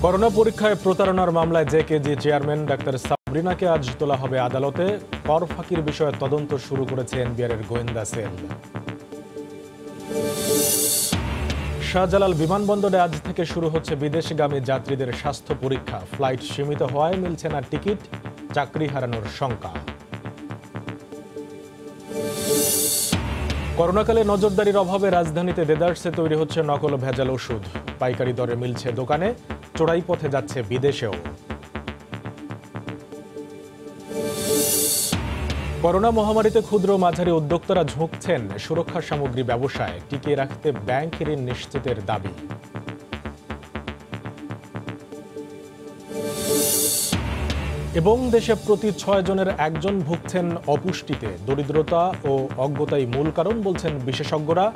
Corona পরীক্ষায় প্রতারণার মামলায় জেকেজি চেয়ারম্যান ডাক্তার সাবরিনাকে আজ তোলা হবে আদালতে। কর ফাঁকির বিষয়ে তদন্ত শুরু করেছে এনবিআর এর গোয়েন্দা সেল। শাহজালাল বিমানবন্দরে আজ থেকে শুরু হচ্ছে বিদেশগামী যাত্রীদের স্বাস্থ্য পরীক্ষা। ফ্লাইট সীমিত হওয়ায় মিলছে না টিকিট, চাকরি হারানোর শঙ্কা। করোনাকালে নজরদারির অভাবে রাজধানীতে দেদারসে তৈরি হচ্ছে নকল ভেজাল ওষুধ। পাইকারি দরে মিলছে দোকানে, চোরাই পথে যাচ্ছে বিদেশেও। করোনা মহামারীতে ক্ষুদ্র মাঝারি উদ্যোক্তারা ঝুঁকছেন সুরক্ষা সামগ্রী ব্যবসায়। টিকিয়ে রাখতে ব্যাংক ঋণ নিশ্চিতের দাবি। এবং দেশে প্রতি 6 জনের একজন ভুগছেন অপুষ্টিতে। দরিদ্রতা ও অজ্ঞতাই মূল কারণ বলছেন বিশেষজ্ঞরা।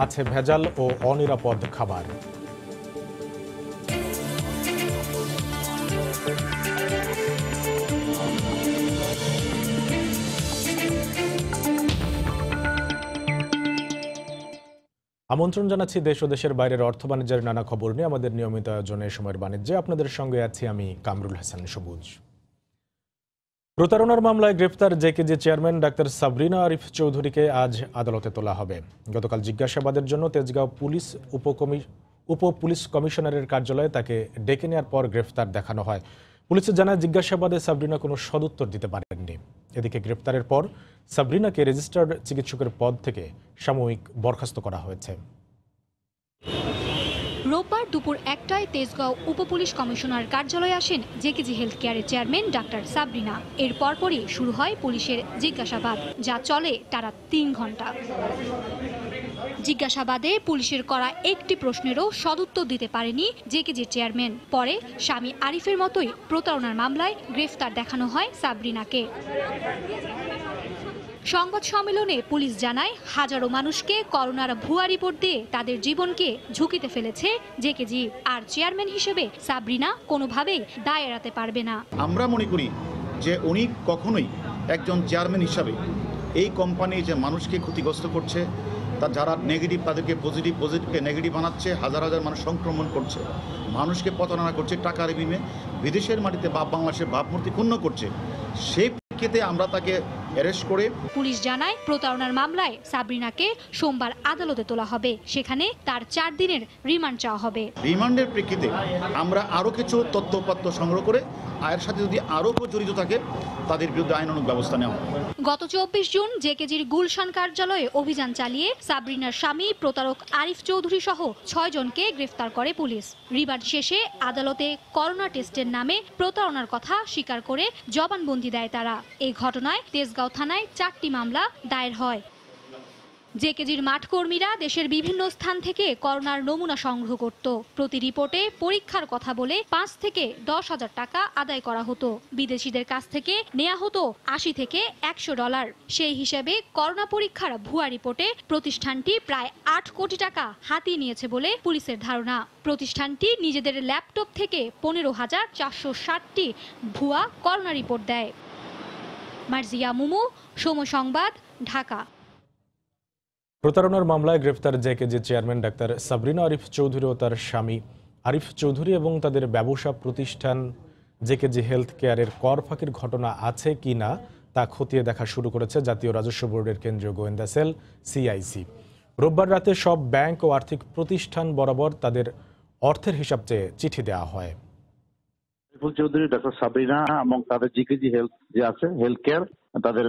আছে ভেজাল ও অনিরাপদ খাবার। আমন্ত্রণ জানাচ্ছি দেশ ও দেশের বাইরের অর্থ বাণিজ্যের নানা খবর নিয়ে আমাদের নিয়মিত আয়োজনে সময়ের বাণিজ্যে আপনাদের সঙ্গে আছি আমি কামরুল হাসান সবুজ। প্রতারণার মামলায় গ্রেফতার JKG chairman doctor Sabrina Arif চৌধুরীকে আজ আদালতে তোলা হবে। গতকাল জিজ্ঞাসাবাদের জন্য তেজগাঁও উপ পুলিশ কমিশনারের কার্যালয়ে তাকে ডেকে নেওয়ার পর গ্রেফতার দেখানো হয়। পুলিশের জানায় জিজ্ঞাসাবাদে সাবরিনা কোনো সদুত্তর দিতে পারেননি। এদিকে গ্রেফতারের পর সাবরিনাকে রেজিস্টার্ড চিকিৎসকের পদ থেকে সাময়িক বরখাস্ত করা হয়েছে। রোববার দুপুর 1টায় তেজগাঁও উপপুলিশ কমিশনার কার্যালয়ে আসেন জেকেজি হেলথ কেয়ারের চেয়ারম্যান ডাক্তার সাবরিনা। এর পরপরই শুরু হয় পুলিশের জিজ্ঞাসাবাদ, যা চলে টানা 3 ঘন্টা। জিজ্ঞাসাবাদে পুলিশের করা একটি প্রশ্নেরও সদুত্তর দিতে পারেনি জেকেজির চেয়ারম্যান। পরে স্বামী আরিফের মতোই প্রতারণার মামলায় গ্রেফতার দেখানো হয় সাবরিনাকে। সংবাদ সম্মেলনে পুলিশ জানায়, হাজারো মানুষকে করোনার ভুয়া রিপোর্ট দিয়ে তাদের জীবনকে ঝুঁকিতে ফেলেছে জেকেজি। আর চেয়ারম্যান হিসেবে সাবরিনা কোনোভাবেই দায় এড়াতে পারবে না। আমরা মনে করি যে উনি কখনোই একজন চেয়ারম্যান হিসাবে এই কোম্পানি যে মানুষকে ক্ষতিগ্রস্ত করছে, তা যারা নেগেটিভ তাদেরকে পজিটিভকে নেগেটিভ বানাচ্ছে, হাজার হাজার মানুষ সংক্রমণ করছে, মানুষকে প্রতারণা করছে, টাকার বিনিময়ে বিদেশের মাটিতে বাংলাদেশের ভাবমূর্তি ক্ষুণ্ণ করছে, সেই প্রেক্ষিতে আমরা তাকে অ্যারেস্ট করে। পুলিশ জানায়, প্রতারণার মামলায় সাবরিনাকে সোমবার আদালতে তোলা হবে। সেখানে তার 4 দিনের রিমান্ড চাওয়া হবে। রিমান্ডের প্রেক্ষিতে আমরা আরও কিছু তথ্যপত্র সংগ্রহ করে এর সাথে যদি আরও কেউ জড়িত থাকে তাদের বিরুদ্ধে আইনানুগ ব্যবস্থা নেওয়া হবে। গত 24 জুন জেকেজির গুলশান কার্যালয়ে অভিযান চালিয়ে সাবরিনার স্বামী প্রতারক আরিফ চৌধুরী সহ 6 জনকে গ্রেফতার করে পুলিশ। রিমান্ড শেষে আদালতে করোনা টেস্টের নামে প্রতারণার কথা স্বীকার করে জবানবন্দি দেয় তারা। এই ঘটনায় তেজগাঁও থানায় 4টি মামলা দায়ের হয়। জেকেজির মাঠকর্মীরা দেশের বিভিন্ন স্থান থেকে করোনার নমুনা সংগ্রহ করত। প্রতি রিপোর্টে পরীক্ষার কথা বলে 5 থেকে 10,000 টাকা আদায় করা হতো। বিদেশিদের কাছ থেকে নেওয়া হতো $80 থেকে $100। সেই হিসেবে করোনা পরীক্ষার ভুয়া রিপোর্টে প্রতিষ্ঠানটি প্রায় 8 কোটি টাকা হাতিয়ে নিয়েছে বলে পুলিশের ধারণা। প্রতিষ্ঠানটি নিজেদের ল্যাপটপ থেকে 15,460টি ভুয়া করোনা রিপোর্ট দেয়। মার্জিয়া মুমু, সময় সংবাদ, ঢাকা। প্রতারণার মামলায় গ্রেফতার JKG chairman doctor Sabrina Arif Chowdhury ও তার স্বামী আরিফ চৌধুরী এবং তাদের ব্যবসা প্রতিষ্ঠান জেকেজি হেলথ কেয়ারের কর ফাঁকির ঘটনা আছে কি না তা খতিয়ে দেখা শুরু করেছে জাতীয় রাজস্ব বোর্ডের কেন্দ্রীয় গোয়েন্দা সেল সিআইসি। রোববার রাতে সব ব্যাংক ও আর্থিক প্রতিষ্ঠান বরাবর তাদের অর্থের হিসাব চেয়ে চিঠি দেওয়া হয়। চৌধুরী, ডাক্তার সাবরিনা এবং তাদের জিকেজি হেলথ যে আছে হেলথ কেয়ার, তাদের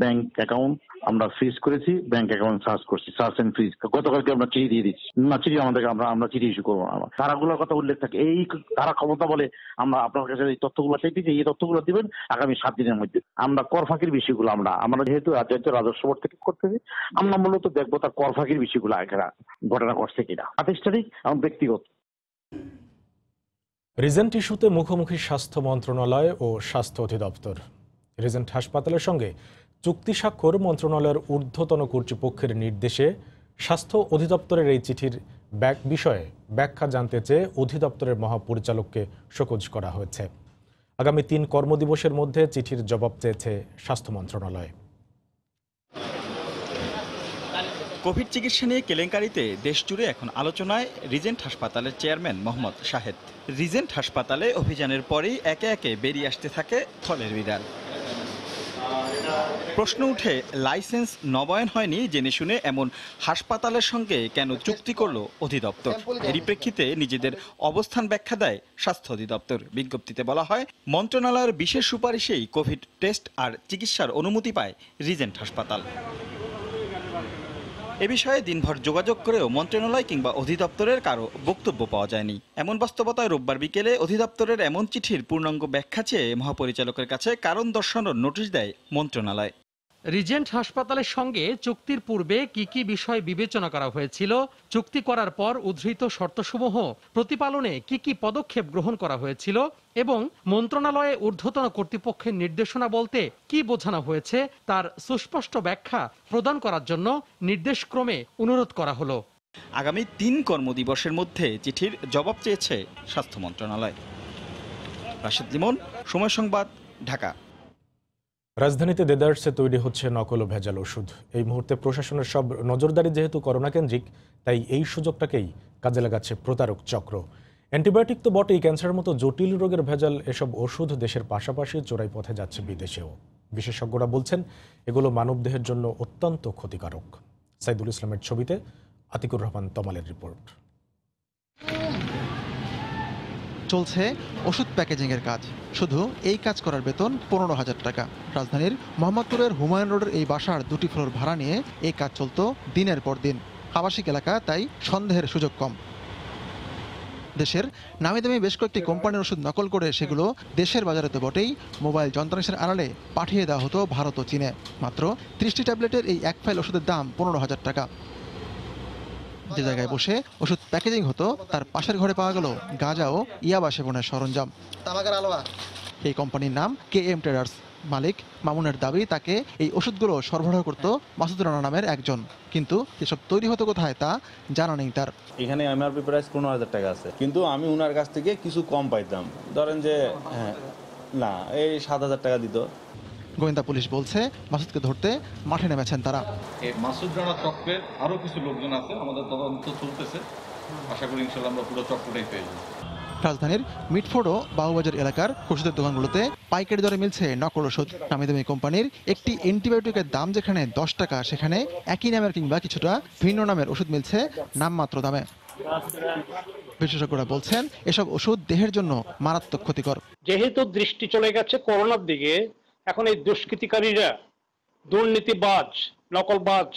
ব্যাংক অ্যাকাউন্ট আমরা ফ্রিজ করেছি, ব্যাংক অ্যাকাউন্ট সার্চ করছি, সার্চ এন্ড ফ্রিজ। গতকালকে আমরা চিঠি দিয়ে দিচ্ছি। না, চিঠি আমাদেরকে আমরা চিঠি ইস্যু করবো। ধারাগুলোর কথা উল্লেখ থাকে, এই ধারা ক্ষমতা বলে আমরা আপনার কাছে এই তথ্যগুলো চাইছি যে এই তথ্যগুলো দিবেন আগামী 7 দিনের মধ্যে। আমরা কর ফাঁকির বিষয়গুলো আমরা যেহেতু রাজ্য রাজস্ব বোর্ড থেকে করতেছি, আমরা মূলত দেখবো তার কর ফাঁকির বিষয়গুলো আগেরা ঘটনা ঘটছে কিনা, প্রাতিষ্ঠানিক এবং ব্যক্তিগত। রিজেন্ট ইস্যুতে মুখোমুখি স্বাস্থ্য মন্ত্রণালয় ও স্বাস্থ্য অধিদপ্তর। রিজেন্ট হাসপাতালের সঙ্গে চুক্তি স্বাক্ষর মন্ত্রণালয়ের ঊর্ধ্বতন কর্তৃপক্ষের নির্দেশে স্বাস্থ্য অধিদপ্তরের এই চিঠির বিষয়ে ব্যাখ্যা জানতে চেয়ে অধিদপ্তরের মহাপরিচালককে শোকজ করা হয়েছে। আগামী 3 কর্মদিবসের মধ্যে চিঠির জবাব চেয়েছে স্বাস্থ্য মন্ত্রণালয়। কোভিড চিকিৎসা নিয়ে কেলেঙ্কারিতে দেশজুড়ে এখন আলোচনায় রিজেন্ট হাসপাতালের চেয়ারম্যান মোহাম্মদ শাহেদ। রিজেন্ট হাসপাতালে অভিযানের পরেই একে একে বেরিয়ে আসতে থাকে থলের বিড়াল। প্রশ্ন উঠে, লাইসেন্স নবায়ন হয়নি জেনে শুনে এমন হাসপাতালের সঙ্গে কেন চুক্তি করল অধিদপ্তর? এরই প্রেক্ষিতে নিজেদের অবস্থান ব্যাখ্যা দেয় স্বাস্থ্য অধিদপ্তর। বিজ্ঞপ্তিতে বলা হয়, মন্ত্রণালয়ের বিশেষ সুপারিশেই কোভিড টেস্ট আর চিকিৎসার অনুমতি পায় রিজেন্ট হাসপাতাল। এ বিষয়ে দিনভর যোগাযোগ করেও মন্ত্রণালয় কিংবা অধিদপ্তরের কারো বক্তব্য পাওয়া যায়নি। এমন বাস্তবতায় রোববার বিকেলে অধিদপ্তরের এমন চিঠির পূর্ণাঙ্গ ব্যাখ্যা চেয়ে মহাপরিচালকের কাছে কারণ দর্শানোর নোটিশ দেয় মন্ত্রণালয়। রিজেন্ট হাসপাতালের সঙ্গে চুক্তির পূর্বে কি কি বিষয় বিবেচনা করা হয়েছিল, চুক্তি করার পর উদ্ধৃত শর্তসমূহ প্রতিপালনে কি কি পদক্ষেপ গ্রহণ করা হয়েছিল এবং মন্ত্রণালয়ে ঊর্ধ্বতন কর্তৃপক্ষের নির্দেশনা বলতে কি বোঝানো হয়েছে তার সুস্পষ্ট ব্যাখ্যা প্রদান করার জন্য নির্দেশক্রমে অনুরোধ করা হলো। আগামী ৩ কর্মদিবসের মধ্যে চিঠির জবাব চেয়েছে স্বাস্থ্য মন্ত্রণালয়। রাশেদ লিমন, সময় সংবাদ, ঢাকা। রাজধানীতে দেদারসে তৈরি হচ্ছে নকল ও ভেজাল ওষুধ। এই মুহূর্তে প্রশাসনের সব নজরদারি যেহেতু করোনা কেন্দ্রিক, তাই এই সুযোগটাকেই কাজে লাগাচ্ছে প্রতারক চক্র। অ্যান্টিবায়োটিক তো বটেই, ক্যান্সারের মতো জটিল রোগের ভেজাল এসব ওষুধ দেশের পাশাপাশি চোরাই পথে যাচ্ছে বিদেশেও। বিশেষজ্ঞরা বলছেন এগুলো মানবদেহের জন্য অত্যন্ত ক্ষতিকারক। সাইদুল ইসলামের ছবিতে আতিকুর রহমান তমালের রিপোর্ট। চলছে ওষুধ প্যাকেজিংয়ের কাজ। শুধু এই কাজ করার বেতন 15,000 টাকা। রাজধানীর মোহাম্মদপুরের হুমায়ুন রোডের এই বাসার 2টি ফ্লোর ভাড়া নিয়ে এই কাজ চলত দিনের পর দিন। আবাসিক এলাকা, তাই সন্দেহের সুযোগ কম। দেশের নামি দামি বেশ কয়েকটি কোম্পানির ওষুধ নকল করে সেগুলো দেশের বাজারে তো বটেই, মোবাইল যন্ত্রাংশের আড়ালে পাঠিয়ে দেওয়া হতো ভারত ও চীনে। মাত্র 30টি ট্যাবলেটের এই এক ফাইল ওষুধের দাম 15,000 টাকা। যে জায়গায় বসে ওষুধ প্যাকেজিং হতো তার পাশের ঘরে পাওয়া গেল গাঁজা ও ইয়াবা সেবনের সরঞ্জাম। এই কোম্পানির নাম KM ট্রেডার্স। মালিক মামুনের দাবি, তাকে এই ওষুধগুলো সরবরাহ করত মাসুদ রানা নামের একজন, কিন্তু এসব তৈরি হতো কোথায় তা জানা নেই তার। এখানে MRP প্রাইস 15,000 টাকা আছে, কিন্তু আমি উনার কাছ থেকে কিছু কম পাইতাম। ধরেন যে না, এই 7,000 টাকা দিত। গোয়েন্দা পুলিশ বলছে মাসুদকে ধরতে মাঠে নেমেছেন তারা। এই মাসুদ রানা চক্রের আরো কিছু লোকজন আছে, আমাদের তদন্ত চলতেছে। আশা করি ইনশাআল্লাহ আমরা পুরো চক্রটাই পেয়ে যাব। রাজধানীর মিটফোর্ড ও বাবুবাজার এলাকার ওষুধের দোকানগুলোতে পাইকারি দরে মিলছে নকল ওষুধ। নামি দামি কোম্পানির একটি অ্যান্টিবায়োটিকের দাম যেখানে 10 টাকা, সেখানে একই নামের কিংবা কিছুটা ভিন্ন নামের ওষুধ মিলছে নামমাত্র দামে। বিশেষজ্ঞরা বলছেন এসব ওষুধ দেহের জন্য মারাত্মক ক্ষতিকর। যেহেতু দৃষ্টি চলে গেছে করোনার দিকে, এখন এই দুষ্কৃতিকারীরা, দুর্নীতিবাজ, নকলবাজ,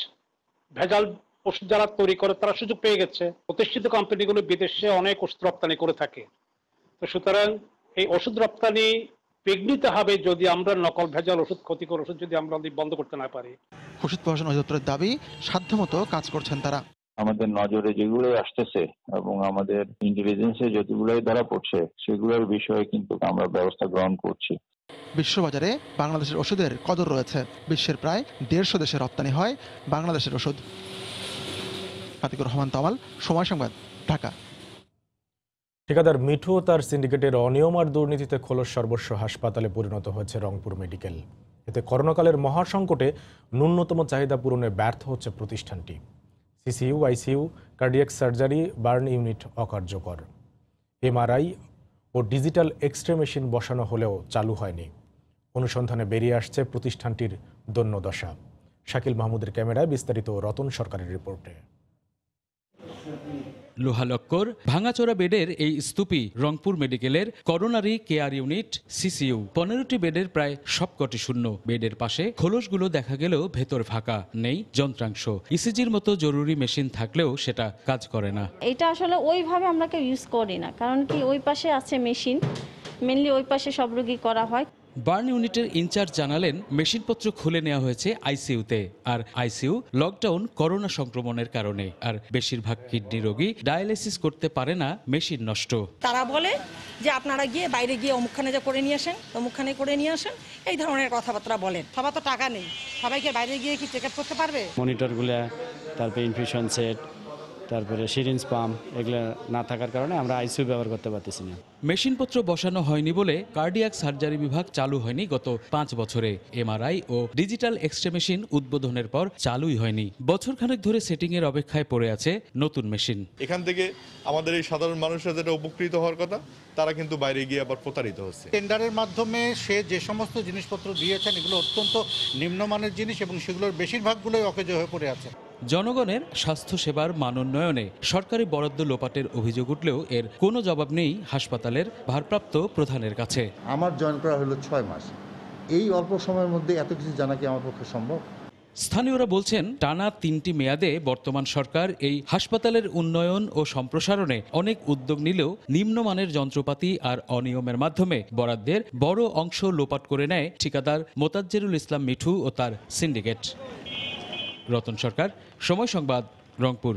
ভেজাল ওষুধ যারা তৈরি করে তারা সুযোগ পেয়ে গেছে। প্রতিষ্ঠিত কোম্পানিগুলো বিদেশে অনেক ওষুধ রপ্তানি করে থাকে। তো সুতরাং এই ওষুধ রপ্তানি বিঘ্নিত হবে যদি আমরা নকল ভেজাল ওষুধ, ক্ষতিকর ওষুধ যদি আমরা বন্ধ করতে না পারি। ওষুধ প্রশাসন অধিদপ্তরের দাবি, সাধ্যমতো কাজ করছেন তারা। আমাদের নজরে যেগুলো আসতেছে এবং আমাদের ইন্টেলিজেন্সে যতগুলোই ধরা পড়ছে সেগুলোর বিষয়ে কিন্তু আমরা ব্যবস্থা গ্রহণ করছি। বিশ্ববাজারে বাংলাদেশের ওষুধের কদর রয়েছে। বিশ্বের প্রায় 150 দেশে রপ্তানি হয় বাংলাদেশের ওষুধ। আতিকুর রহমান তমাল, সময় সংবাদ, ঢাকা। ঠিকাদার মিঠু ও তার সিন্ডিকেটের অনিয়ম আর দুর্নীতিতে খোলস সর্বস্ব হাসপাতালে পরিণত হয়েছে রংপুর মেডিকেল। এতে করোনাকালের মহাসংকটে ন্যূনতম চাহিদা পূরণে ব্যর্থ হচ্ছে প্রতিষ্ঠানটি। CCU, ICU, cardiac surgery, burn unit অকার্যকর। MRI ও ডিজিটাল এক্সরে মেশিন বসানো হলেও চালু হয়নি। অনুসন্ধানে বেরিয়ে আসছে প্রতিষ্ঠানটির দৈন্যদশা। শাকিল মাহমুদের ক্যামেরায় বিস্তারিত রতন সরকারের রিপোর্টে। লোহালক্কর ভাঙাচোরা বেডের এই স্তূপই রংপুর মেডিকেলের করোনারি কেয়ার ইউনিট সিসিইউ। 15টি বেডের প্রায় সবকটি শূন্য। বেডের পাশে খোলসগুলো দেখা গেলেও ভেতর ফাঁকা, নেই যন্ত্রাংশ। ইসিজির মতো জরুরি মেশিন থাকলেও সেটা কাজ করে না। এটা আসলে ওইভাবে আমরা কেউ ইউজ করি না, কারণ কি ওই পাশে আছে মেশিন, মেনলি ওই পাশে সব রোগী করা হয়। বার্ন ইউনিটের ইনচার্জ জানালেন, মেশিনপত্র খুলে নেওয়া হয়েছে আইসিইউতে। আর আইসিইউ লকডাউন করোনা সংক্রমণের কারণে। আর বেশিরভাগ কিডনি রোগী ডায়ালিসিস করতে পারে না, মেশিন নষ্ট। তারা বলে যে আপনারা গিয়ে বাইরে গিয়ে অমুকখানে যা করে নিয়ে আসেন, অমুকখানে করে নিয়ে আসেন, এই ধরনের কথাবার্তা বলেন। সবার তো টাকা নেই, সবাইকে বাইরে গিয়ে কি চেক আপ করতে পারবে? মনিটরগুলা, তারপরে ইনফিউশন সেট, তারপরে সিরিঞ্জ পাম্প এগুলো না থাকার কারণে আমরা আইসিইউ ব্যবহার করতে পারতেছি না। মেশিনপত্র বসানো হয়নি বলে কার্ডিয়াক সার্জারি বিভাগ চালু হয়নি গত 5 বছরে। এমআরআই ও ডিজিটাল এক্স-রে মেশিন উদ্বোধনের পর চালুই হয়নি। বছরখানেক ধরে সেটিংয়ের অপেক্ষায় পড়ে আছে নতুন মেশিন। এখান থেকে আমাদের এই সাধারণ মানুষরা যেটা উপকৃত হওয়ার কথা, তারা কিন্তু বাইরে গিয়ে আবার প্রতারিত হচ্ছে। টেন্ডারের মাধ্যমে সে যে সমস্ত জিনিসপত্র দিয়েছেন এগুলো অত্যন্ত নিম্নমানের জিনিস এবং সেগুলোর বেশিরভাগগুলোই অকেজো হয়ে পড়ে আছে। জনগণের স্বাস্থ্যসেবার মান উন্নয়নে সরকারি বরাদ্দ লোপাটের অভিযোগ উঠলেও এর কোনো জবাব নেই হাসপাতালের ভারপ্রাপ্ত প্রধানের কাছে। আমার জয়েন করা হলো 6 মাস, এই অল্প সময়ের মধ্যে এত কিছু জানা কি আমার পক্ষে সম্ভব? স্থানীয়রা বলছেন, টানা 3টি মেয়াদে বর্তমান সরকার এই হাসপাতালের উন্নয়ন ও সম্প্রসারণে অনেক উদ্যোগ নিলেও নিম্নমানের যন্ত্রপাতি আর অনিয়মের মাধ্যমে বরাদ্দের বড় অংশ লোপাট করে নেয় ঠিকাদার মোতাজ্জেরুল ইসলাম মিঠু ও তার সিন্ডিকেট। রতন সরকার, সময় সংবাদ, রংপুর।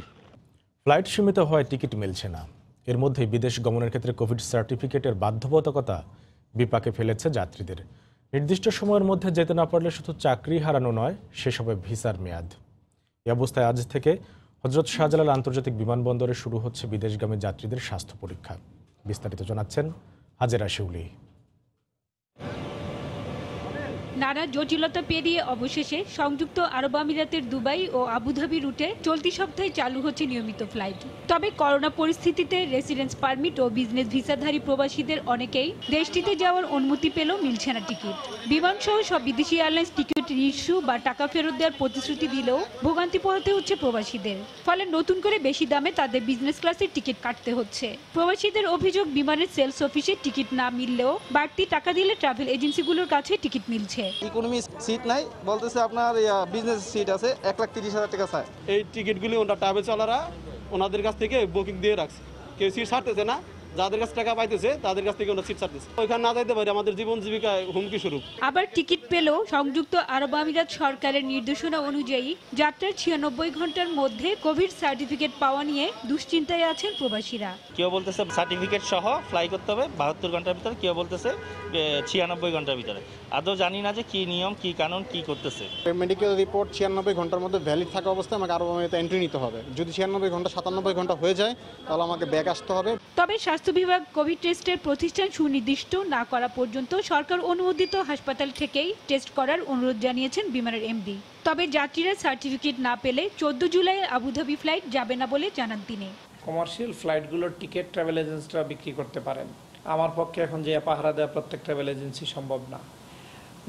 ফ্লাইট সীমিত হওয়ায় টিকিট মিলছে না। এর মধ্যে বিদেশ গমনের ক্ষেত্রে কোভিড সার্টিফিকেটের বাধ্যবাধকতা বিপাকে ফেলেছে যাত্রীদের। নির্দিষ্ট সময়ের মধ্যে যেতে না পারলে শুধু চাকরি হারানো নয়, শেষ হবে ভিসার মেয়াদ। এই অবস্থায় আজ থেকে হযরত শাহজালাল আন্তর্জাতিক বিমানবন্দরে শুরু হচ্ছে বিদেশগামী যাত্রীদের স্বাস্থ্য পরীক্ষা। বিস্তারিত জানাচ্ছেন হাজেরা শিউলি। নানা জটিলতা পেরিয়ে অবশেষে সংযুক্ত আরব আমিরাতের দুবাই ও আবুধাবি রুটে চলতি সপ্তাহে চালু হচ্ছে নিয়মিত ফ্লাইট। তবে করোনা পরিস্থিতিতে রেসিডেন্স পারমিট ও বিজনেস ভিসাধারী প্রবাসীদের অনেকেই দেশটিতে যাওয়ার অনুমতি পেলেও মিলছে না টিকিট। বিমানসহ সব বিদেশি এয়ারলাইন্স টিকিট ইস্যু বা টাকা ফেরত দেওয়ার প্রতিশ্রুতি দিলেও ভোগান্তি পোহাতে হচ্ছে প্রবাসীদের। ফলে নতুন করে বেশি দামে তাদের বিজনেস ক্লাসের টিকিট কাটতে হচ্ছে। প্রবাসীদের অভিযোগ, বিমানের সেলস অফিসে টিকিট না মিললেও বাড়তি টাকা দিলে ট্রাভেল এজেন্সিগুলোর কাছে টিকিট মিলছে। ইকোনমি সিট নাই, বলতেছে আপনার বিজনেস সিট আছে, 1,30,000 টাকা চায়। এই টিকিটগুলি ওনারা ট্রাভেল চালারা ওনাদের কাছ থেকে বুকিং দিয়ে রাখছে, কেউ সিট ছাড়তেছে না। যাদের কাছে টাকা পাইতেছে তাদের কাছ থেকে ওনারা সিট ছাড়তেছে। ওইখানে না যাইতে পারে আমাদের জীবন জীবিকায় হুমকি স্বরূপ। আবার টিকিট পেলেও সংযুক্ত আরব আমিরাত সরকারের নির্দেশনা অনুযায়ী যাত্রার 96 ঘন্টার মধ্যে কোভিড সার্টিফিকেট পাওয়া নিয়ে দুশ্চিন্তায় আছেন প্রবাসীরা। কেউ বলতেছে সার্টিফিকেট সহ ফ্লাই করতে হবে 72 ঘন্টার ভিতরে, কেউ বলতেছে 96 ঘন্টার ভিতরে। আদৌ জানি না যে কি নিয়ম, কি কানুন, কি করতেছে। মেডিকেল রিপোর্ট 96 ঘন্টার মধ্যে ভ্যালিড থাকা অবস্থায় আমাকে আরব আমিরাতে এন্ট্রি নিতে হবে। যদি 96 ঘন্টা 97 ঘন্টা হয়ে যায় তাহলে আমাকে ব্যাক আসতে হবে। তবে স্বাস্থ্য বিভাগ কোভিড টেস্টের প্রতিষ্ঠান সুনির্দিষ্ট না করা পর্যন্ত সরকার অনুমোদিত হাসপাতাল থেকেই টেস্ট করার অনুরোধ জানিয়েছেন বিমানের এমডি। তবে যাত্রীরা সার্টিফিকেট না পেলে 14 জুলাই আবুধাবি ফ্লাইট যাবে না বলে জানান তিনি। কমার্শিয়াল ফ্লাইটগুলোর টিকিট ট্রাভেল এজেন্সিরা বিক্রি করতে পারেন। আমার পক্ষে এখন যে পাহারা দেওয়া প্রত্যেক ট্রাভেল এজেন্সি সম্ভব না।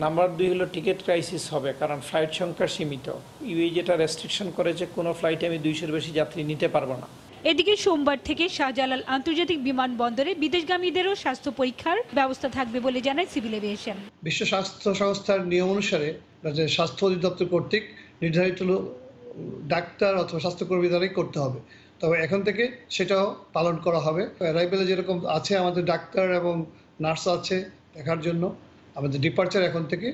নাম্বার 2 হলো টিকিট ক্রাইসিস হবে, কারণ ফ্লাইট সংখ্যা সীমিত। ইউএই যেটা রেস্ট্রিকশন করেছে, কোনো ফ্লাইটে আমি 200-এর বেশি যাত্রী নিতে পারবো না। এদিকে সোমবার থেকে শাহজালাল আন্তর্জাতিক বিমানবন্দরে বিদেশগামীদেরও স্বাস্থ্য পরীক্ষার ব্যবস্থা থাকবে বলে জানায় সিভিল এভিয়েশন। বিশ্ব স্বাস্থ্য সংস্থার নিয়ম অনুসারে স্বাস্থ্য অধিদপ্তর কর্তৃক নির্ধারিত ডাক্তার অথবা স্বাস্থ্যকর্মী দ্বারাই করতে হবে। তবে এখন থেকে সেটাও পালন করা হবে। অ্যারাইভেলে যেরকম আছে আমাদের ডাক্তার এবং নার্স আছে দেখার জন্য, আমাদের ডিপার্চার এখন থেকে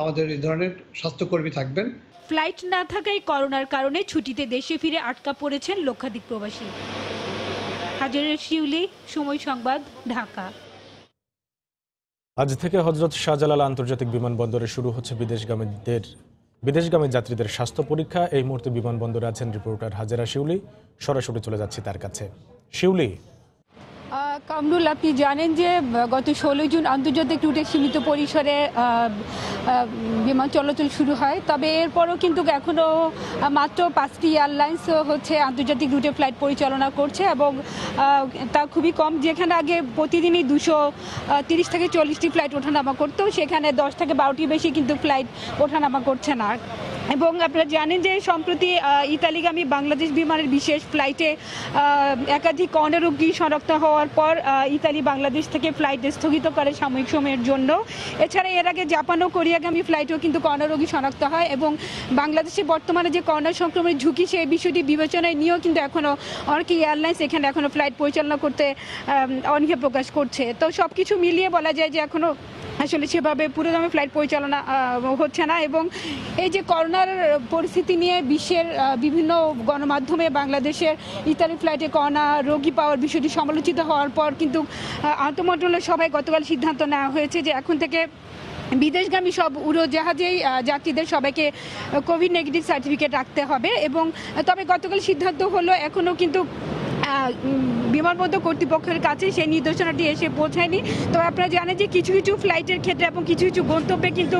আমাদের এই ধরনের স্বাস্থ্যকর্মী থাকবেন। ফ্লাইট না থাকায় করোনার কারণে ছুটিতে দেশে ফিরে আটকা পড়েছেন লক্ষাধিক প্রবাসী। হাজেরা শিউলি, সময় সংবাদ, ঢাকা। আজ থেকে হযরত শাহজালাল আন্তর্জাতিক বিমানবন্দরে শুরু হচ্ছে বিদেশগামী যাত্রীদের স্বাস্থ্য পরীক্ষা। এই মুহূর্তে বিমানবন্দরে আছেন রিপোর্টার হাজেরা শিউলি। সরাসরি চলে যাচ্ছি তার কাছে। শিউলি, কামরুল, আপনি জানেন যে গত 16 জুন আন্তর্জাতিক রুটে সীমিত পরিসরে বিমান চলাচল শুরু হয়। তবে এরপরও কিন্তু এখনও মাত্র 5টি এয়ারলাইন্স হচ্ছে আন্তর্জাতিক রুটে ফ্লাইট পরিচালনা করছে এবং তা খুবই কম। যেখানে আগে প্রতিদিনই 230 থেকে 40টি ফ্লাইট ওঠানামা করতো, সেখানে 10 থেকে 12টি বেশি কিন্তু ফ্লাইট ওঠানামা করছে না। এবং আপনারা জানেন যে সম্প্রতি ইতালিগামী বাংলাদেশ বিমানের বিশেষ ফ্লাইটে একাধিক করোনা রোগী শনাক্ত হওয়ার পর ইতালি বাংলাদেশ থেকে ফ্লাইট স্থগিত করে সাময়িক সময়ের জন্য। এছাড়া এর আগে জাপান ও কোরিয়াগামী ফ্লাইটেও কিন্তু করোনা রোগী শনাক্ত হয় এবং বাংলাদেশে বর্তমানে যে করোনা সংক্রমণের ঝুঁকি, সেই বিষয়টি বিবেচনায় নিয়েও কিন্তু এখনও অনেক এয়ারলাইন্স এখানে এখনও ফ্লাইট পরিচালনা করতে অনীহা প্রকাশ করছে। তো সব কিছু মিলিয়ে বলা যায় যে এখনও আসলে সেভাবে পুরোদমে ফ্লাইট পরিচালনা হচ্ছে না। এবং এই যে করোনার পরিস্থিতি নিয়ে বিশ্বের বিভিন্ন গণমাধ্যমে বাংলাদেশের ইতালি ফ্লাইটে করোনা রোগী পাওয়ার বিষয়টি সমালোচিত হওয়ার পর কিন্তু আন্তঃমন্ত্রণালয় সভায় গতকাল সিদ্ধান্ত নেওয়া হয়েছে যে এখন থেকে বিদেশগামী সব উড়োজাহাজেই যাত্রীদের সবাইকে কোভিড নেগেটিভ সার্টিফিকেট রাখতে হবে। এবং তবে গতকাল সিদ্ধান্ত হলো এখনও কিন্তু বিমানবন্দর কর্তৃপক্ষের কাছে সেই নির্দেশনাটি এসে পৌঁছায়নি। তবে আপনারা জানেন যে কিছু কিছু ফ্লাইটের ক্ষেত্রে এবং কিছু কিছু গন্তব্যে কিন্তু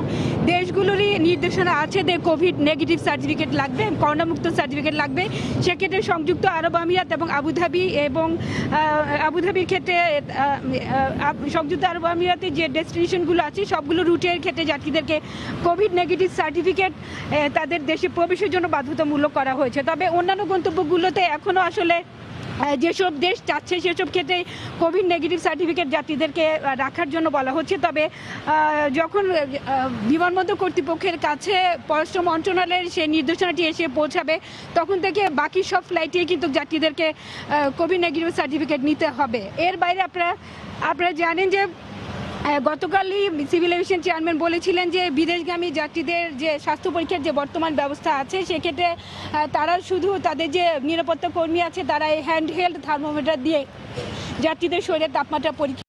দেশগুলোরই নির্দেশনা আছে যে কোভিড নেগেটিভ সার্টিফিকেট লাগবে, করোনামুক্ত সার্টিফিকেট লাগবে। সেক্ষেত্রে সংযুক্ত আরব আমিরাত এবং আবুধাবির ক্ষেত্রে সংযুক্ত আরব আমিরাতের যে ডেস্টিনেশনগুলো আছে সবগুলো রুটের ক্ষেত্রে যাত্রীদেরকে কোভিড নেগেটিভ সার্টিফিকেট তাদের দেশে প্রবেশের জন্য বাধ্যতামূলক করা হয়েছে। তবে অন্যান্য গন্তব্যগুলোতে এখনও আসলে যেসব দেশ চাচ্ছে সেসব ক্ষেত্রে কোভিড নেগেটিভ সার্টিফিকেট যাত্রীদেরকে রাখার জন্য বলা হচ্ছে। তবে যখন বিমানবন্দর কর্তৃপক্ষের কাছে পররাষ্ট্র মন্ত্রণালয়ের সেই নির্দেশনাটি এসে পৌঁছাবে তখন থেকে বাকি সব ফ্লাইটে কিন্তু যাত্রীদেরকে কোভিড নেগেটিভ সার্টিফিকেট নিতে হবে। এর বাইরে আপনারা জানেন যে গতকালই সিভিল এভিয়েশন চেয়ারম্যান বলেছিলেন যে বিদেশগামী যাত্রীদের যে স্বাস্থ্য পরীক্ষার যে বর্তমান ব্যবস্থা আছে সেক্ষেত্রে তারা শুধু তাদের যে নিরাপত্তা কর্মী আছে তারা এই হ্যান্ডহেল্ড থার্মোমিটার দিয়ে যাত্রীদের শরীরের তাপমাত্রা পরীক্ষা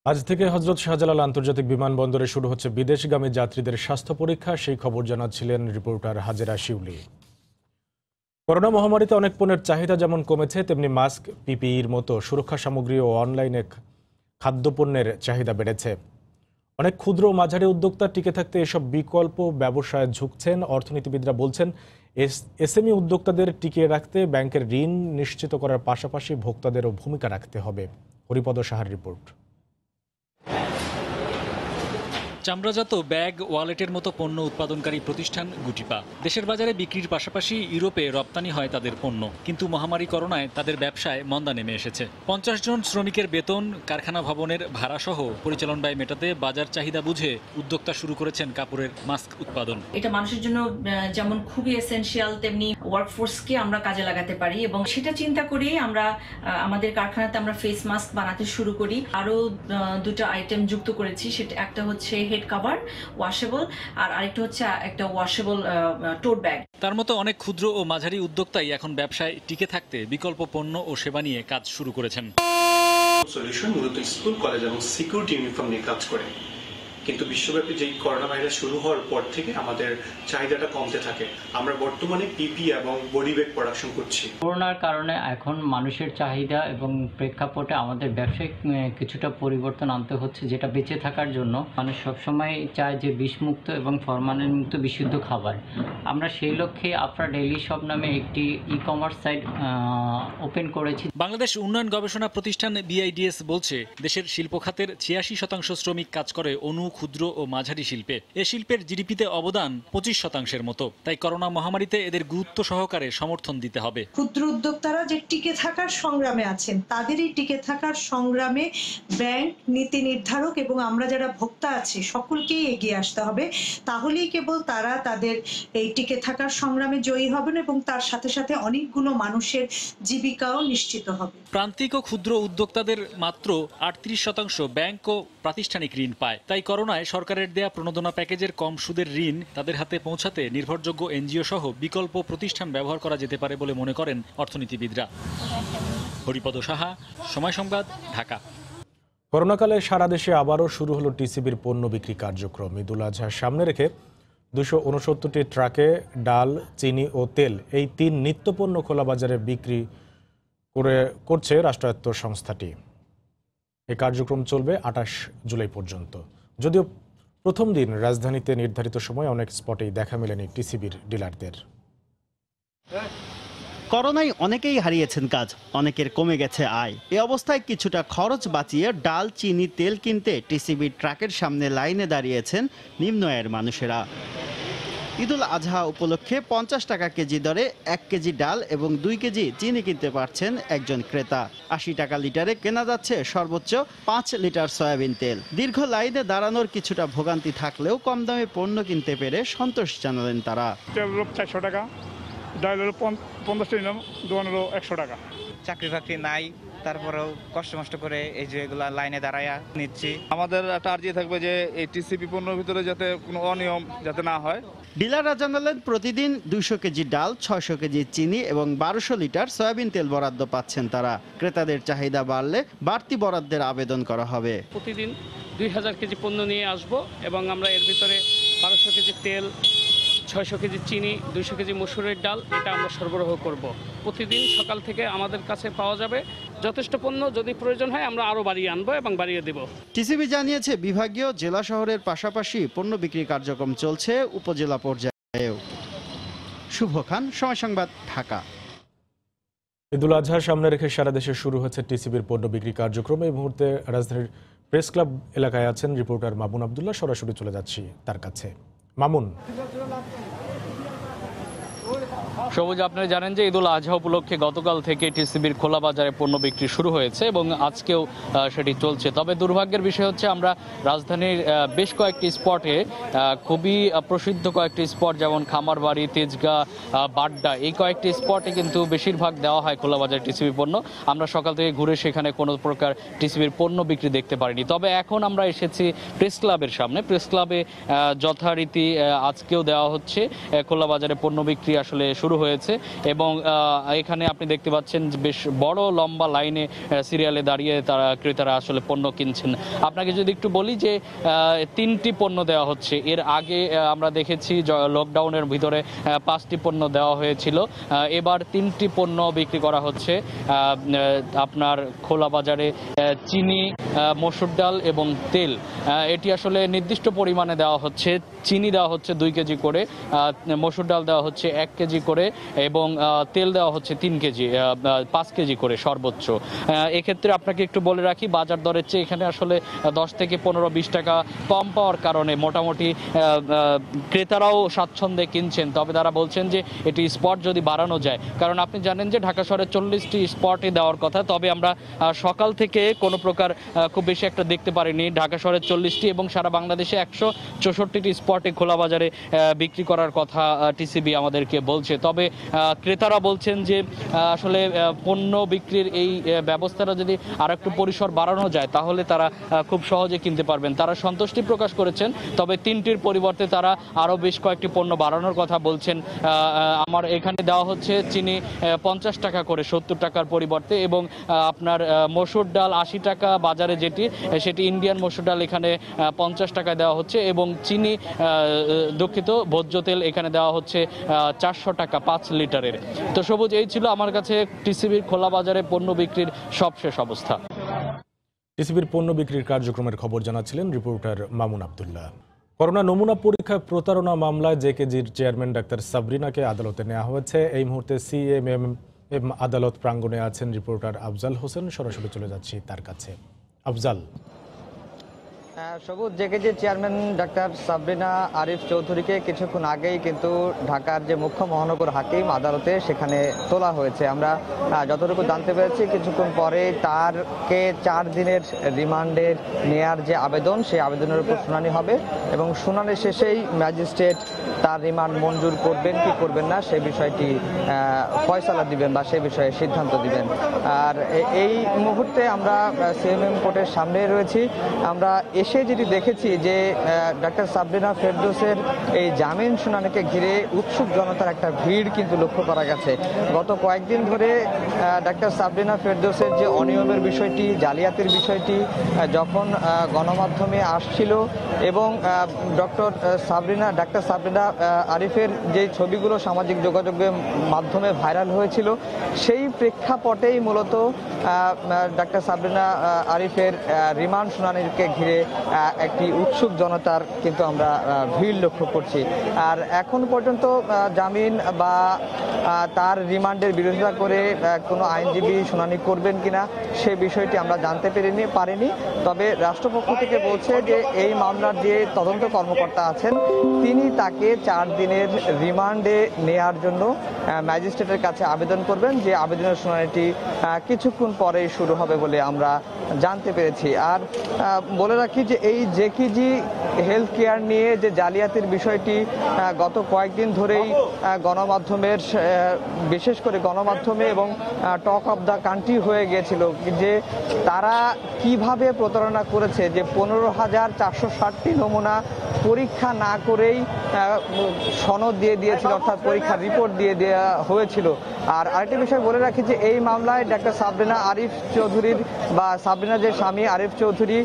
আজ থেকে হযরত শাহজালাল আন্তর্জাতিক বিমানবন্দরে শুরু হচ্ছে বিদেশগামী যাত্রীদের স্বাস্থ্য পরীক্ষা। সেই খবর জানাচ্ছিলেন রিপোর্টার হাজেরা শিউলি। করোনা মহামারীতে অনেক পণ্যের চাহিদা যেমন কমেছে তেমনি মাস্ক, পিপিইর মতো সুরক্ষা সামগ্রী ও অনলাইনে খাদ্যপণ্যের চাহিদা বেড়েছে। অনেক ক্ষুদ্র ও মাঝারি উদ্যোক্তা টিকে থাকতে এসব বিকল্প ব্যবসায় ঝুঁকছেন। অর্থনীতিবিদরা বলছেন এসএমই উদ্যোক্তাদের টিকিয়ে রাখতে ব্যাংকের ঋণ নিশ্চিত করার পাশাপাশি ভোক্তাদেরও ভূমিকা রাখতে হবে। হরিপদ সাহার রিপোর্ট। চামড়াজাত ব্যাগ, ওয়ালেটের মতো পণ্য উৎপাদনকারী প্রতিষ্ঠান গুটিপা দেশের বাজারে বিক্রির পাশাপাশি ইউরোপে রপ্তানি হয় তাদের পণ্য। কিন্তু মহামারী করোনায় তাদের ব্যবসায় মন্দা নেমে এসেছে। 50 জন শ্রমিকের বেতন, কারখানা ভবনের ভাড়াসহ পরিচালন ব্যয় মেটাতে বাজার চাহিদা বুঝে উদ্যোক্তা শুরু করেছেন কাপড়ের মাস্ক উৎপাদন। এটা মানুষের জন্য যেমন খুবই এসেনশিয়াল তেমনি ওয়ার্কফোর্সকে আমরা কাজে লাগাতে পারি এবং সেটা চিন্তা করেই আমরা আমাদের কারখানাতে আমরা ফেস মাস্ক বানাতে শুরু করি। আরো দুটো আইটেম যুক্ত করেছি। সেটা একটা হচ্ছে হেড কভার ওয়াশেবল আর আরেকটা হচ্ছে একটা ওয়াশেবল টোট ব্যাগ। তার মতো অনেক ক্ষুদ্র ও মাঝারি উদ্যোক্তাই এখন ব্যবসায় টিকে থাকতে বিকল্প পণ্য ও সেবা নিয়ে কাজ শুরু করেছেন। সলিউশন মূলত স্কুল, কলেজ এবং সিকিউরিটি ইউনিফর্ম নিয়ে কাজ করে। কিন্তু বিশ্বব্যাপী যেই করোনা ভাইরাস শুরু হওয়ার পর থেকে আমাদের চাহিদাটা কমতে থাকে। আমরা বর্তমানে পিপি এবং বডি ব্যাগ প্রোডাকশন করছি। করোনার কারণে এখন মানুষের চাহিদা এবং প্রেক্ষাপটে আমাদের ব্যবসায়িক কিছুটা পরিবর্তন আনতে হচ্ছে, যেটা বেঁচে থাকার জন্য মানুষ সবসময় চায় যে বিষমুক্ত এবং ফরমালিন মুক্ত বিশুদ্ধ খাবার। আমরা সেই লক্ষ্যে আফরা ডেইলি শপ নামে একটি ই-কমার্স সাইট ওপেন করেছি। বাংলাদেশ উন্নয়ন গবেষণা প্রতিষ্ঠান বিআইডিএস বলছে দেশের শিল্প খাতের 86% শ্রমিক কাজ করে অনু, ক্ষুদ্র ও মাঝারি শিল্পে। এ শিল্পের জিডিপিতে অবদান 25% মতো। তাই করোনা মহামারীতে এদের গুরুত্ব সহকারে সমর্থন দিতে হবে। ক্ষুদ্র উদ্যোক্তারা যে টিকে থাকার সংগ্রামে আছেন তাদের এই টিকে থাকার সংগ্রামে ব্যাংক, নীতি নির্ধারক এবং আমরা যারা ভোক্তা আছি সকলকেই এগিয়ে আসতে হবে। তাহলেই কেবল তারা তাদের এই টিকে থাকার সংগ্রামে জয়ী হবেন এবং তার সাথে সাথে অনেকগুলো মানুষের জীবিকাও নিশ্চিত হবে। প্রান্তিক ও ক্ষুদ্র উদ্যোক্তাদের মাত্র 38% ব্যাংক ও প্রাতিষ্ঠানিক ঋণ পায়। তাই করোনায় সরকারের দেয়া প্রণোদনা প্যাকেজের কম সুদের ঋণ তাদের হাতে পৌঁছাতে নির্ভরযোগ্য এনজিও সহ বিকল্প প্রতিষ্ঠান ব্যবহার করা যেতে পারে বলে মনে করেন অর্থনীতিবিদরা। হরিপদ সাহা, সময় সংবাদ, ঢাকা। করোনাকালে সারা দেশে আবারও শুরু হলো টিসিবির পণ্য বিক্রি কার্যক্রম। ঈদুল আজহা সামনে রেখে 269টি ট্রাকে ডাল, চিনি ও তেল এই 3 নিত্যপণ্য খোলা বাজারে বিক্রি করছে রাষ্ট্রায়ত্ত সংস্থাটি। এই কার্যক্রম চলবে 28 জুলাই পর্যন্ত। যদিও প্রথম দিন রাজধানীতে নির্ধারিত সময় অনেক স্পটেই দেখা মেলেনি টিসিবির ডিলারদের। করোনায় অনেকেই হারিয়েছেন কাজ, অনেকের কমে গেছে আয়। এ অবস্থায় কিছুটা খরচ বাঁচিয়ে ডাল, চিনি, তেল কিনতে টিসিবির ট্রাকের সামনে লাইনে দাঁড়িয়েছেন নিম্ন আয়ের মানুষেরা। ঈদুল আজহা উপলক্ষে 50 টাকা কেজি দরে 1 কেজি ডাল এবং 2 কেজি চিনি কিনতে পারছেন একজন ক্রেতা। 80 টাকা লিটারে কেনা যাচ্ছে সর্বোচ্চ 5 লিটার সয়াবিন তেল। দীর্ঘ লাইনে দাঁড়ানোর কিছুটা ভোগান্তি থাকলেও কম দামে পণ্য কিনতে পেরে সন্তোষ জানালেন তারা। তেল 400 টাকা, ডাল হলো 50 টাকা, দোকান হলো 100 টাকা। চাকরি বাকরি নাই, তারপরেও কষ্ট করে এই যে এগুলা লাইনে দাঁড়ায়া নিচ্ছি। আমাদের একটা আর্জি থাকবে যে এই টিসিপি পণ্যের ভিতরে যাতে কোনো অনিয়ম যাতে না হয়। ডিলাররা জানালেন প্রতিদিন 200 কেজি ডাল, 600 কেজি চিনি এবং 1200 লিটার সয়াবিন তেল বরাদ্দ পাচ্ছেন তারা। ক্রেতাদের চাহিদা বাড়লে বাড়তি বরাদ্দের আবেদন করা হবে। প্রতিদিন 2000 কেজি পণ্য নিয়ে আসব এবং আমরা এর ভিতরে 1200 কেজি তেল, 600 কেজি চিনি, 200 কেজি মসুরের ডাল এটা আমরা সরবরাহ করব। প্রতিদিন সকাল থেকে আমাদের কাছে পাওয়া যাবে যথেষ্ট পণ্য। যদি প্রয়োজন হয় আমরা আরও বাড়িয়ে আনবো এবং বাড়িয়ে দেব। টিসিবি জানিয়েছে বিভাগীয় জেলা শহরের পাশাপাশি পণ্য বিক্রি কার্যক্রম চলছে উপজেলা পর্যায়েও। শুভ খান, সময় সংবাদ, ঢাকা। ঈদুল আজহা সামনে রেখে সারা দেশে শুরু হচ্ছে টিসিবির পণ্য বিক্রি কার্যক্রম। এই মুহূর্তে রাজধানীর প্রেস ক্লাব এলাকায় আছেন রিপোর্টার মামুন আবদুল্লাহ। সরাসরি চলে যাচ্ছি তার কাছে। মামুন। সবুজ, আপনারা জানেন যে ঈদুল আজহা উপলক্ষে গতকাল থেকে টিসিবির খোলা বাজারে পণ্য বিক্রি শুরু হয়েছে এবং আজকেও সেটি চলছে। তবে দুর্ভাগ্যের বিষয় হচ্ছে আমরা রাজধানীর বেশ কয়েকটি স্পটে, খুবই প্রসিদ্ধ কয়েকটি স্পট যেমন খামারবাড়ি, তেজগাঁ, বাড্ডা, এই কয়েকটি স্পটে কিন্তু বেশিরভাগ দেওয়া হয় খোলা বাজারে টিসিবির পণ্য। আমরা সকাল থেকে ঘুরে সেখানে কোনো প্রকার টিসিবির পণ্য বিক্রি দেখতে পারিনি। তবে এখন আমরা এসেছি প্রেস ক্লাবের সামনে। প্রেস ক্লাবে যথারীতি আজকেও দেওয়া হচ্ছে খোলা বাজারে পণ্য বিক্রি আসলে শুরু হয়েছে এবং এখানে আপনি দেখতে পাচ্ছেন বেশ বড় লম্বা লাইনে সিরিয়ালে দাঁড়িয়ে ক্রেতারা আসলে পণ্য কিনছেন। আপনাকে যদি একটু বলি যে 3টি পণ্য দেওয়া হচ্ছে। এর আগে আমরা দেখেছি লকডাউনের ভিতরে 5টি পণ্য দেওয়া হয়েছিল। এবার 3টি পণ্য বিক্রি করা হচ্ছে আপনার খোলা বাজারে। চিনি, মসুর ডাল এবং তেল, এটি আসলে নির্দিষ্ট পরিমাণে দেওয়া হচ্ছে। চিনি দেওয়া হচ্ছে 2 কেজি করে, মসুর ডাল দেওয়া হচ্ছে 1 কেজি করে এবং তেল দেওয়া হচ্ছে 5 কেজি করে সর্বোচ্চ। এক্ষেত্রে আপনাকে একটু বলে রাখি, বাজার দরের চেয়ে এখানে আসলে 10 থেকে 15-20 টাকা কম পাওয়ার কারণে মোটামুটি ক্রেতারাও স্বাচ্ছন্দ্যে কিনছেন। তবে তারা বলছেন যে এটি স্পট যদি বাড়ানো যায়, কারণ আপনি জানেন যে ঢাকা শহরে 40টি স্পটে দেওয়ার কথা। তবে আমরা সকাল থেকে কোনো প্রকার খুব বেশি একটা দেখতে পারিনি। ঢাকা শহরের 40টি এবং সারা বাংলাদেশে 164টি স্পটে খোলা বাজারে বিক্রি করার কথা টিসিবি আমাদেরকে বলছে। তবে ক্রেতারা বলছেন যে আসলে পণ্য বিক্রির এই ব্যবস্থাটা যদি আর একটু পরিসর বাড়ানো যায় তাহলে তারা খুব সহজে কিনতে পারবেন। তারা সন্তুষ্টি প্রকাশ করেছেন। তবে 3টির পরিবর্তে তারা আরও বেশ কয়েকটি পণ্য বাড়ানোর কথা বলছেন। আমার এখানে দেওয়া হচ্ছে চিনি 50 টাকা করে 70 টাকার পরিবর্তে এবং আপনার মসুর ডাল 80 টাকা বাজারে সেটি ইন্ডিয়ান মসুর ডাল এখানে 50 টাকায় দেওয়া হচ্ছে এবং চিনি দুঃখিত ভোজ্য তেল এখানে দেওয়া হচ্ছে 400 টাকা 5 লিটারের। তো সবুজ, এই ছিল আমার কাছে টিসিবির খোলা বাজারে পণ্য বিক্রির সবশেষ অবস্থা। টিসিবির পণ্য বিক্রির কার্যক্রমের খবর জানাচ্ছিলেন রিপোর্টার মামুন আবদুল্লাহ। করোনা নমুনা পরীক্ষায় প্রতারণা মামলায় জেকেজির চেয়ারম্যান ডাক্তার সাবরিনাকে আদালতে নেওয়া হয়েছে। এই মুহূর্তে সিএমএম আদালত প্রাঙ্গণে আছেন রিপোর্টার আফজাল হোসেন। সরাসরি চলে যাচ্ছি তার কাছে। আফজাল। সবুজ, জেকেজির চেয়ারম্যান ডাক্তার সাবরিনা আরিফ চৌধুরীকে কিছুক্ষণ আগেই কিন্তু ঢাকার যে মুখ্য মহানগর হাকিম আদালতে সেখানে তোলা হয়েছে। আমরা যতটুকু জানতে পেরেছি কিছুক্ষণ পরে তারকে 4 দিনের রিমান্ডের নেয়ার যে আবেদন, সেই আবেদনের উপর শুনানি হবে এবং শুনানি শেষেই ম্যাজিস্ট্রেট তার রিমান্ড মঞ্জুর করবেন কি করবেন না সেই বিষয়টি ফয়সালা দিবেন বা সেই বিষয়ে সিদ্ধান্ত দিবেন। আর এই মুহূর্তে আমরা সিএমএম কোর্টের সামনে রয়েছি। আমরা এসে যেটি দেখেছি যে ডাক্তার সাবরিনা ফেরদৌসের এই জামিন শুনানিকে ঘিরে উৎসুক জনতার একটা ভিড় কিন্তু লক্ষ্য করা গেছে। গত কয়েকদিন ধরে ডাক্তার সাবরিনা ফেরদৌসের যে অনিয়মের বিষয়টি, জালিয়াতির বিষয়টি যখন গণমাধ্যমে আসছিল এবং ডাক্তার সাবরিনা আরিফের যে ছবিগুলো সামাজিক যোগাযোগের মাধ্যমে ভাইরাল হয়েছিল, সেই প্রেক্ষাপটেই মূলত ডাক্তার সাবরিনা আরিফের রিমান্ড শুনানিকে ঘিরে একটি উৎসুক জনতার কিন্তু আমরা ভিড় লক্ষ্য করছি। আর এখন পর্যন্ত জামিন বা তার রিমান্ডের বিরোধিতা করে কোনো আইনজীবী শুনানি করবেন কিনা সে বিষয়টি আমরা জানতে পারিনি। তবে রাষ্ট্রপক্ষ থেকে বলছে যে এই মামলার যে তদন্ত কর্মকর্তা আছেন তিনি তাকে 4 দিনের রিমান্ডে নেয়ার জন্য ম্যাজিস্ট্রেটের কাছে আবেদন করবেন, যে আবেদনের দিনের শুনানিটি কিছুক্ষণ পরেই শুরু হবে বলে আমরা জানতে পেরেছি। আর বলে রাখি যে এই জেকেজি হেলথ কেয়ার নিয়ে যে জালিয়াতির বিষয়টি গত কয়েকদিন ধরেই গণমাধ্যমের, বিশেষ করে গণমাধ্যমে এবং টক অফ দ্য কান্ট্রি হয়ে গিয়েছিল যে তারা কিভাবে প্রতারণা করেছে, যে 15,460টি নমুনা পরীক্ষা না করেই সনদ দিয়ে দিয়েছিল, অর্থাৎ পরীক্ষার রিপোর্ট দিয়ে দেওয়া হয়েছিল। আর আরেকটি বিষয় বলে রাখি যে এই মামলায় ডাক্তার সাবরিনা আরিফ চৌধুরীর বা সাবরিনা যে স্বামী আরিফ চৌধুরী,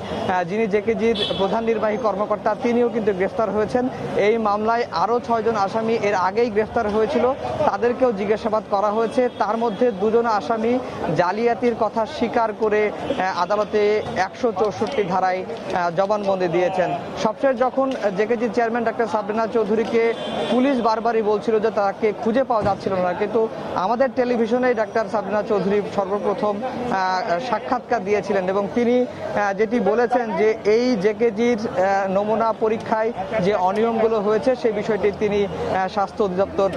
যিনি জেকেজির প্রধান নির্বাহী কর্মকর্তা, তিনিও কিন্তু গ্রেফতার হয়েছেন। এই মামলায় আরও 6 জন আসামি এর আগেই গ্রেফতার হয়েছিল, তাদেরকেও জিজ্ঞাসাবাদ করা হয়েছে। তার মধ্যে 2 জন আসামি জালিয়াতির কথা স্বীকার করে আদালতে 164 ধারায় জবানবন্দি দিয়েছেন। সবশেষ যখন জেকেজি চেয়ারম্যান ডাক্তার সাবরিনা চৌধুরীকে পুলিশ বারবারই বলছিল যে তাকে খুঁজে পাওয়া যাচ্ছিল না, কিন্তু আমাদের টেলিভিশনে ডাক্তার সাবরিনা চৌধুরী সর্বপ্রথম সাক্ষাৎকার দিয়েছিলেন এবং তিনি যেটি বলেছেন যে এই জেকেজির নমুনা পরীক্ষায় যে অনিয়মগুলো হয়েছে সেই বিষয়টি তিনি স্বাস্থ্য অধিদপ্তর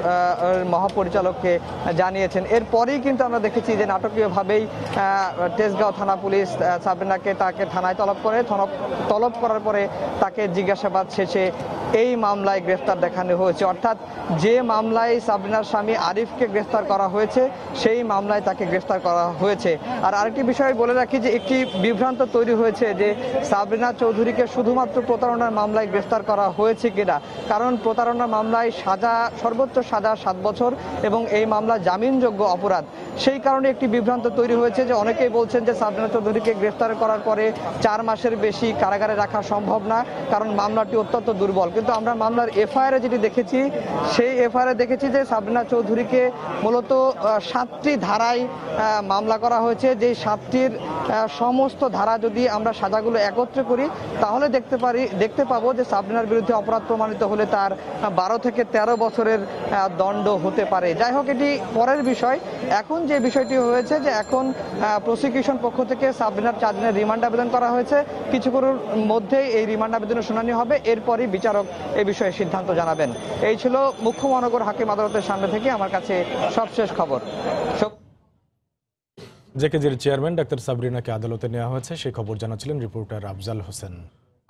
মহাপরিচালককে জানিয়েছেন। এরপরেই কিন্তু আমরা দেখেছি যে নাটকীয়ভাবেই তেজগাঁও থানা পুলিশ সাবরিনাকে তাকে থানায় তলব করে, তলব করার পরে তাকে জিজ্ঞাসাবাদ শেষে এই মামলায় গ্রেফতার দেখানো হয়েছে। অর্থাৎ যে মামলায় সাবরিনার স্বামী আরিফকে গ্রেফতার করা হয়েছে সেই মামলায় তাকে গ্রেফতার করা হয়েছে। আর আরেকটি বিষয় বলে রাখি যে একটি বিভ্রান্ত তৈরি হয়েছে যে সাবরিনা চৌধুরীকে শুধুমাত্র প্রতারণার মামলায় গ্রেফতার করা হয়েছে কিনা, কারণ প্রতারণার মামলায় সাজা, সর্বোচ্চ সাজা 7 বছর এবং এই মামলা জামিনযোগ্য অপরাধ। সেই কারণে একটি বিভ্রান্ত তৈরি হয়েছে যে অনেকেই বলছেন যে সাবরিনা চৌধুরীকে গ্রেফতার করার পরে 4 মাসের বেশি কারাগারে রাখা সম্ভব না, কারণ মামলাটি অত্যন্ত দুর্বল। কিন্তু আমরা মামলার এফআইআরে যেটি দেখেছি, সেই এফআইআরে দেখেছি যে সাবরিনা চৌধুরীকে মূলত 7টি ধারায় মামলা করা হয়েছে। যে 7টির সমস্ত ধারা যদি আমরা সাজাগুলো একত্রে করি তাহলে দেখতে পাবো যে সাবরিনার বিরুদ্ধে অপরাধ প্রমাণিত হলে তার 12 থেকে 13 বছরের দণ্ড হতে পারে। যাই হোক, এটি পরের বিষয়। এখন যে বিষয়টি হয়েছে যে এখন প্রসিকিউশন পক্ষ থেকে সাবরিনার 4 দিনের রিমান্ড আবেদন করা হয়েছে। কিছুক্ষণের মধ্যেই এই রিমান্ড আবেদনের শুনানি হবে, এরপরই বিচারক এই বিষয়ে সিদ্ধান্ত জানাবেন। এই ছিল মুখ্য মহানগর হাকিম আদালতের সামনে থেকে আমার কাছে সবশেষ খবর। জেকেজির চেয়ারম্যান ডাক্তার সাবরিনাকে আদালতে নেওয়া হয়েছে, সেই খবর জানাচ্ছিলেন রিপোর্টার আফজাল হোসেন।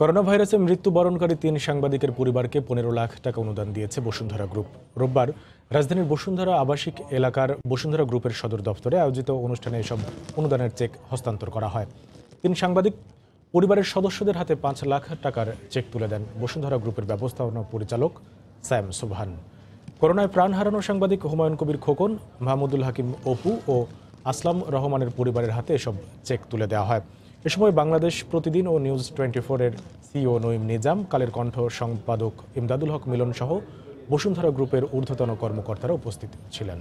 করোনা ভাইরাসে মৃত্যুবরণকারী 3 সাংবাদিকের পরিবারকে 15 লাখ টাকা অনুদান দিয়েছে বসুন্ধরা গ্রুপ। রোববার রাজধানীর বসুন্ধরা আবাসিক এলাকার বসুন্ধরা গ্রুপের সদর দপ্তরে আয়োজিত অনুষ্ঠানে এসব অনুদানের চেক হস্তান্তর করা হয়। 3 সাংবাদিক পরিবারের সদস্যদের হাতে 5 লাখ টাকার চেক তুলে দেন বসুন্ধরা গ্রুপের ব্যবস্থাপনা পরিচালক স্যাম সুবহান। করোনায় প্রাণ হারানো সাংবাদিক হুমায়ুন কবির খোকন, মাহমুদুল হাকিম অপু ও আসলাম রহমানের পরিবারের হাতে এসব চেক তুলে দেওয়া হয়। এ সময় বাংলাদেশ প্রতিদিন ও নিউজ 24-এর সিইও নঈম নিজাম, কালের কণ্ঠ সম্পাদক ইমদাদুল হক মিলন সহ বসুন্ধরা গ্রুপের ঊর্ধ্বতন কর্মকর্তারা উপস্থিত ছিলেন।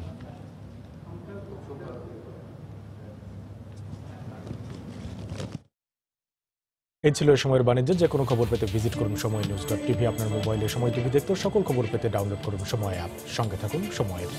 এই ছিল এ সময়ের বাণিজ্য। যে কোনো খবর পেতে ভিজিট করুন সময় নিউজ.টিভি। আপনার মোবাইলে সময় টিভি দেখতে সকল খবর পেতে ডাউনলোড করুন সময় অ্যাপ। সঙ্গে থাকুন সময়ের।